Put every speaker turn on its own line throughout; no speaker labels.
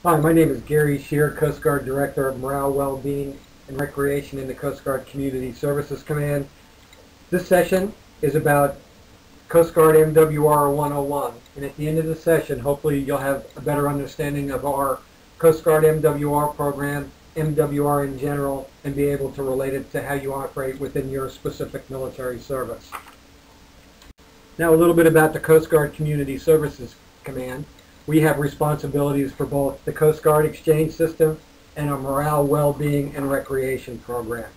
Hi, my name is Gary Shear, Coast Guard Director of Morale, Wellbeing, and Recreation in the Coast Guard Community Services Command. This session is about Coast Guard MWR 101, and at the end of the session, hopefully you'll have a better understanding of our Coast Guard MWR program, MWR in general, and be able to relate it to how you operate within your specific military service. Now a little bit about the Coast Guard Community Services Command. We have responsibilities for both the Coast Guard exchange system and our morale, well-being, and recreation program.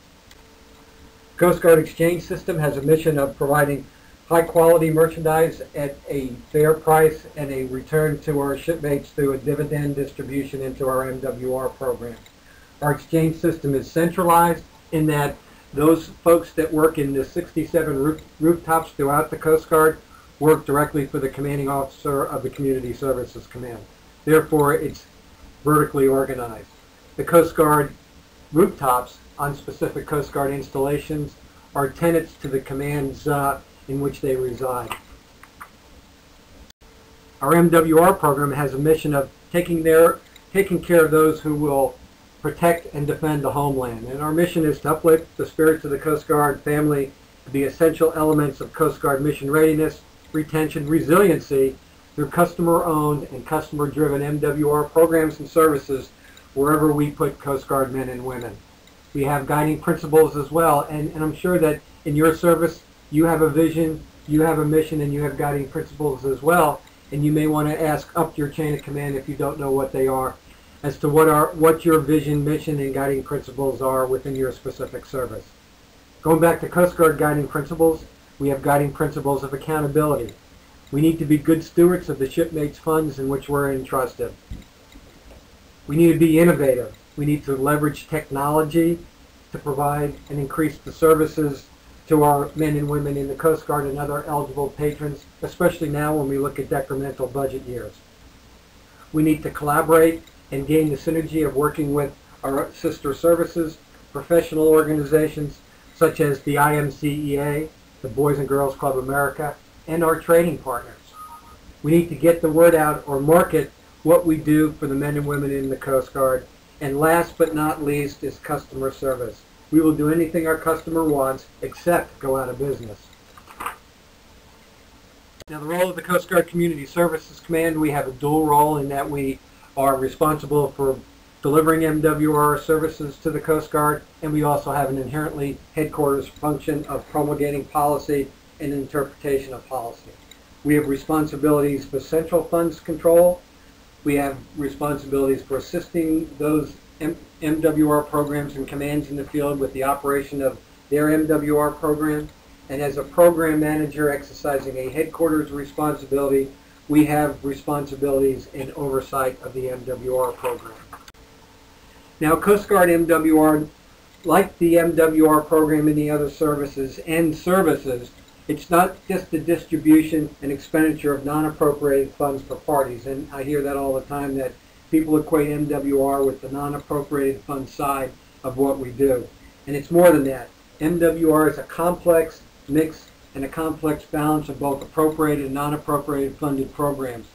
Coast Guard exchange system has a mission of providing high-quality merchandise at a fair price and a return to our shipmates through a dividend distribution into our MWR program. Our exchange system is centralized in that those folks that work in the 67 rooftops throughout the Coast Guard work directly for the commanding officer of the Community Services Command. Therefore, it's vertically organized. The Coast Guard rooftops on specific Coast Guard installations are tenants to the commands in which they reside. Our MWR program has a mission of taking care of those who will protect and defend the homeland. And our mission is to uplift the spirits of the Coast Guard family, the essential elements of Coast Guard mission readiness, retention, resiliency through customer-owned and customer-driven MWR programs and services wherever we put Coast Guard men and women. We have guiding principles as well, and I'm sure that in your service you have a vision, you have a mission, and you have guiding principles as well, and you may want to ask up your chain of command if you don't know what they are, as to what your vision, mission, and guiding principles are within your specific service. Going back to Coast Guard guiding principles, we have guiding principles of accountability. We need to be good stewards of the shipmates' funds in which we're entrusted. We need to be innovative. We need to leverage technology to provide and increase the services to our men and women in the Coast Guard and other eligible patrons, especially now when we look at decremental budget years. We need to collaborate and gain the synergy of working with our sister services, professional organizations such as the IMCEA, the Boys and Girls Club America, and our trading partners. We need to get the word out or market what we do for the men and women in the Coast Guard. And last but not least is customer service. We will do anything our customer wants except go out of business. Now the role of the Coast Guard Community Services Command, we have a dual role in that we are responsible for delivering MWR services to the Coast Guard, and we also have an inherently headquarters function of promulgating policy and interpretation of policy. We have responsibilities for central funds control. We have responsibilities for assisting those MWR programs and commands in the field with the operation of their MWR program. And as a program manager exercising a headquarters responsibility, we have responsibilities in oversight of the MWR program. Now, Coast Guard MWR, like the MWR program and the other services, it's not just the distribution and expenditure of non-appropriated funds for parties. And I hear that all the time, that people equate MWR with the non-appropriated fund side of what we do. And it's more than that. MWR is a complex mix and a complex balance of both appropriated and non-appropriated funded programs.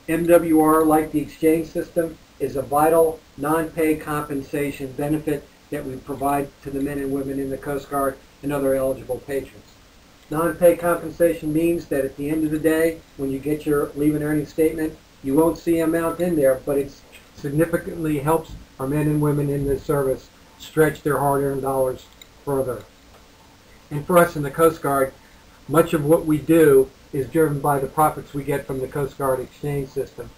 MWR, like the exchange system, is a vital non-pay compensation benefit that we provide to the men and women in the Coast Guard and other eligible patrons. Non-pay compensation means that at the end of the day, when you get your leave and earnings statement, you won't see amount in there, but it significantly helps our men and women in the service stretch their hard-earned dollars further. And for us in the Coast Guard, much of what we do is driven by the profits we get from the Coast Guard exchange system.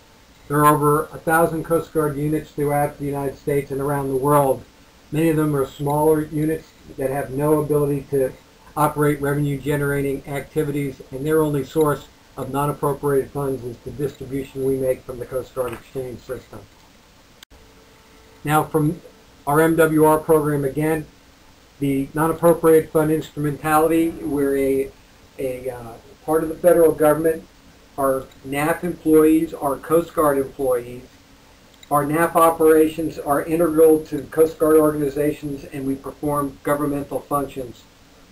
There are over 1,000 Coast Guard units throughout the United States and around the world. Many of them are smaller units that have no ability to operate revenue-generating activities, and their only source of non-appropriated funds is the distribution we make from the Coast Guard exchange system. Now, from our MWR program again, the non-appropriated fund instrumentality, we're a part of the federal government. Our NAF employees are Coast Guard employees. Our NAF operations are integral to Coast Guard organizations, and we perform governmental functions.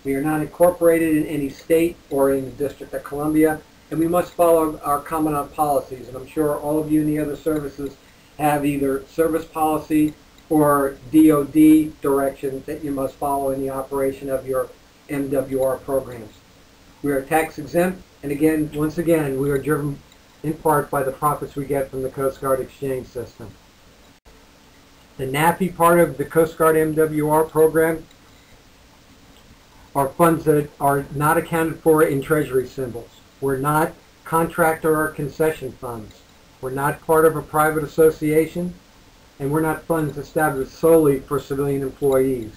We are not incorporated in any state or in the District of Columbia, and we must follow our commandant policies. And I'm sure all of you in the other services have either service policy or DOD directions that you must follow in the operation of your MWR programs. We are tax exempt, and again, once again, we are driven in part by the profits we get from the Coast Guard exchange system. The NAFI part of the Coast Guard MWR program are funds that are not accounted for in treasury symbols. We're not contractor or concession funds. We're not part of a private association, and we're not funds established solely for civilian employees.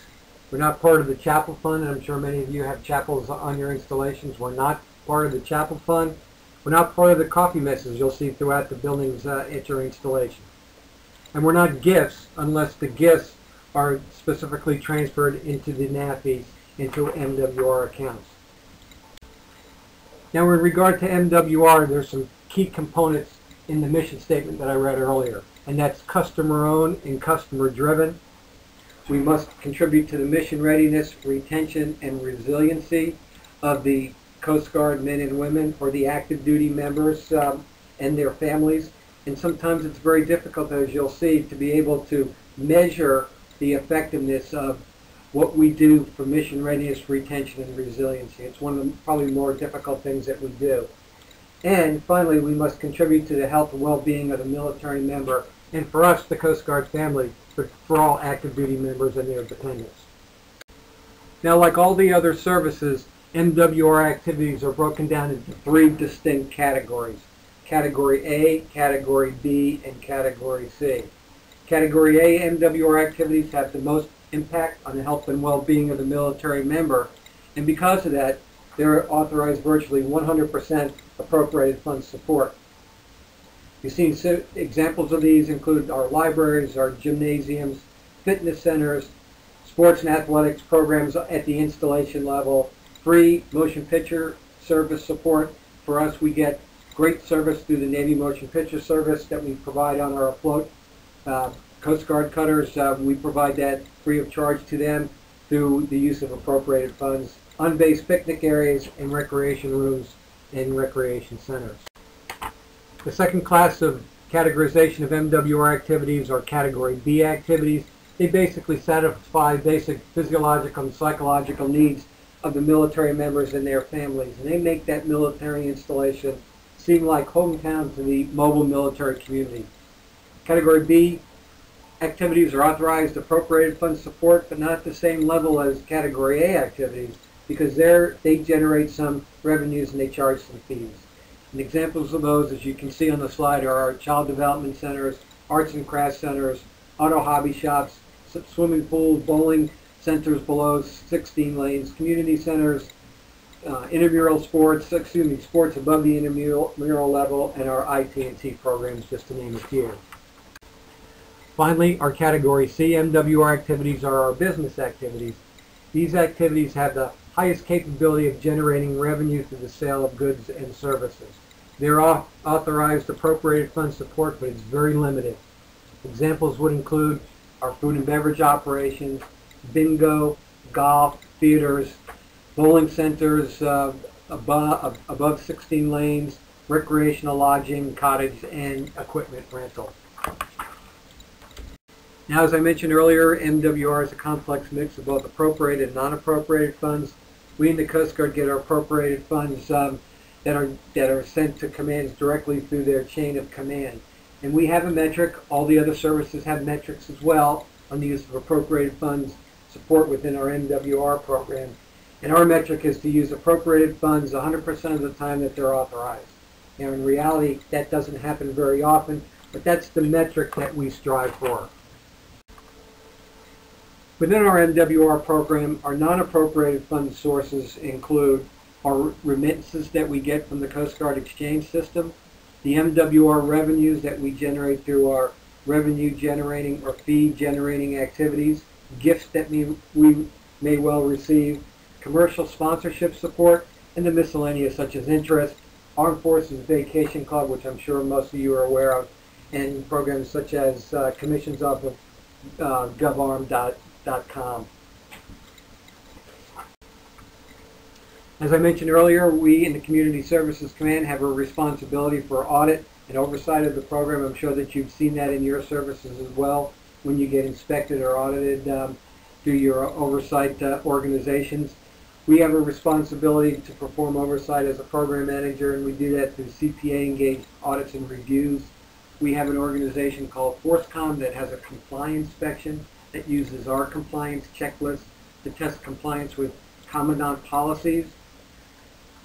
We're not part of the chapel fund, and I'm sure many of you have chapels on your installations. We're not part of the chapel fund. We're not part of the coffee messes you'll see throughout the buildings at your installation. And we're not gifts unless the gifts are specifically transferred into the NAFI, into MWR accounts. Now, in regard to MWR, there's some key components in the mission statement that I read earlier, and that's customer-owned and customer-driven. We must contribute to the mission readiness, retention, and resiliency of the Coast Guard men and women, or the active duty members and their families. And sometimes it's very difficult, as you'll see, to be able to measure the effectiveness of what we do for mission readiness, retention, and resiliency. It's one of the probably more difficult things that we do. And finally, we must contribute to the health and well-being of the military member, and for us, the Coast Guard family, but for all active duty members and their dependents. Now, like all the other services, MWR activities are broken down into 3 distinct categories: Category A, Category B, and Category C. Category A MWR activities have the most impact on the health and well-being of the military member, and because of that, they're authorized virtually 100% appropriated fund support. You've seen examples of these include our libraries, our gymnasiums, fitness centers, sports and athletics programs at the installation level, free motion picture service support. For us, we get great service through the Navy Motion Picture Service that we provide on our afloat Coast Guard cutters. We provide that free of charge to them through the use of appropriated funds, unbased picnic areas, and recreation rooms and recreation centers. The second class of categorization of MWR activities are Category B activities. They basically satisfy basic physiological and psychological needs of the military members and their families, and they make that military installation seem like hometown to the mobile military community. Category B activities are authorized appropriated fund support, but not at the same level as Category A activities, because they generate some revenues and they charge some fees. And examples of those, as you can see on the slide, are our child development centers, arts and crafts centers, auto hobby shops, swimming pools, bowling centers below 16 lanes, community centers, intramural sports, sports above the intramural level, and our IT&T programs, just to name a few. Finally, our Category C MWR activities are our business activities. These activities have the highest capability of generating revenue through the sale of goods and services. They're authorized appropriated fund support, but it's very limited. Examples would include our food and beverage operations, bingo, golf, theaters, bowling centers above 16 lanes, recreational lodging, cottage, and equipment rental. Now, as I mentioned earlier, MWR is a complex mix of both appropriated and non-appropriated funds. We in the Coast Guard get our appropriated funds that are sent to commands directly through their chain of command. And we have a metric. All the other services have metrics as well on the use of appropriated funds support within our MWR program. And our metric is to use appropriated funds 100% of the time that they're authorized. Now, in reality, that doesn't happen very often, but that's the metric that we strive for. Within our MWR program, our non-appropriated fund sources include our remittances that we get from the Coast Guard exchange system, the MWR revenues that we generate through our revenue generating or fee generating activities, gifts that we may well receive, commercial sponsorship support, and the miscellaneous such as interest, Armed Forces Vacation Club, which I'm sure most of you are aware of, and programs such as commissions off of govarm.com. As I mentioned earlier, we in the Community Services Command have a responsibility for audit, and oversight of the program. I'm sure that you've seen that in your services as well when you get inspected or audited through your oversight organizations. We have a responsibility to perform oversight as a program manager, and we do that through CPA-engaged audits and reviews. We have an organization called ForceCom that has a compliance inspection that uses our compliance checklist to test compliance with Commandant policies.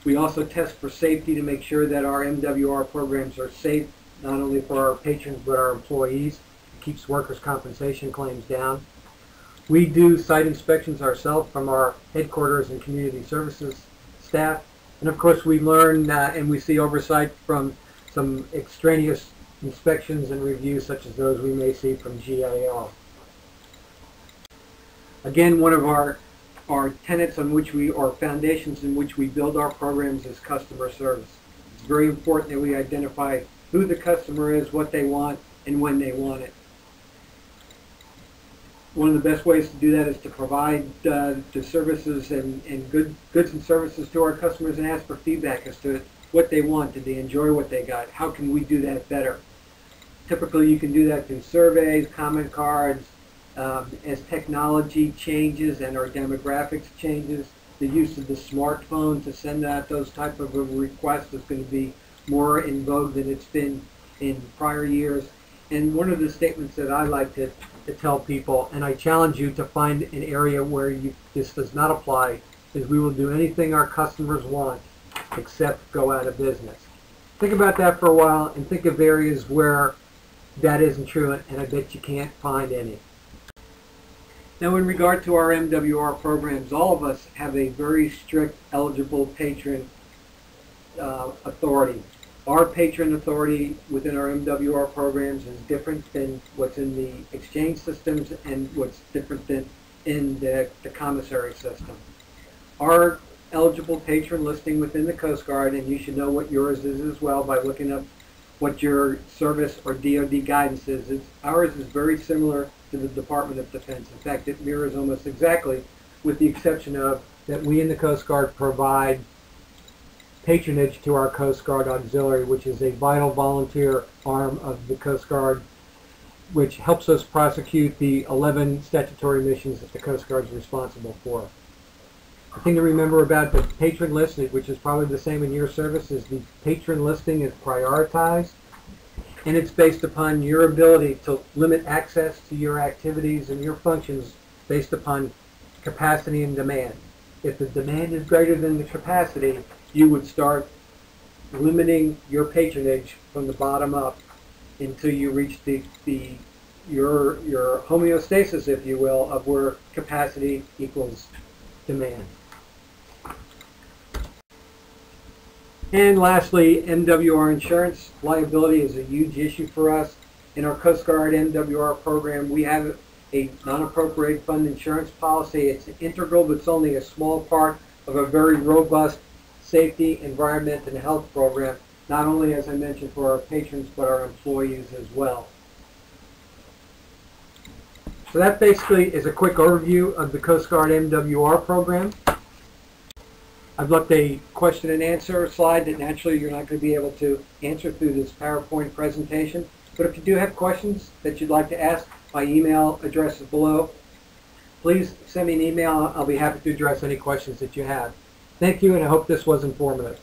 We also test for safety to make sure that our MWR programs are safe, not only for our patrons but our employees. It keeps workers' compensation claims down. We do site inspections ourselves from our headquarters and community services staff. And of course we learn and we see oversight from some extraneous inspections and reviews such as those we may see from GAO. Again, one of our tenets on which or foundations in which we build our programs is customer service. It's very important that we identify who the customer is, what they want, and when they want it. One of the best ways to do that is to provide the services and goods and services to our customers and ask for feedback as to what they want. Did they enjoy what they got? How can we do that better? Typically you can do that through surveys, comment cards. As technology changes and our demographics changes, the use of the smartphone to send out those type of requests is going to be more in vogue than it's been in prior years. And one of the statements that I like to tell people, and I challenge you to find an area where this does not apply, is we will do anything our customers want except go out of business. Think about that for a while and think of areas where that isn't true, and I bet you can't find any. Now, in regard to our MWR programs, all of us have a very strict eligible patron authority. Our patron authority within our MWR programs is different than what's in the exchange systems and what's different than in the commissary system. Our eligible patron listing within the Coast Guard, and you should know what yours is as well by looking up what your service or DoD guidance is. Ours is very similar to the Department of Defense. In fact, it mirrors almost exactly, with the exception of that we in the Coast Guard provide patronage to our Coast Guard Auxiliary, which is a vital volunteer arm of the Coast Guard, which helps us prosecute the 11 statutory missions that the Coast Guard is responsible for. The thing to remember about the patron list, which is probably the same in your service, is the patron listing is prioritized, and it's based upon your ability to limit access to your activities and your functions based upon capacity and demand. If the demand is greater than the capacity, you would start limiting your patronage from the bottom up until you reach your homeostasis, if you will, of where capacity equals demand. And lastly, MWR insurance liability is a huge issue for us. In our Coast Guard MWR program, we have a non-appropriated fund insurance policy. It's integral, but it's only a small part of a very robust safety, environment, and health program, not only, as I mentioned, for our patrons, but our employees as well. So that basically is a quick overview of the Coast Guard MWR program. I've left a question and answer slide that naturally you're not going to be able to answer through this PowerPoint presentation. But if you do have questions that you'd like to ask, my email address is below. Please send me an email. I'll be happy to address any questions that you have. Thank you, and I hope this was informative.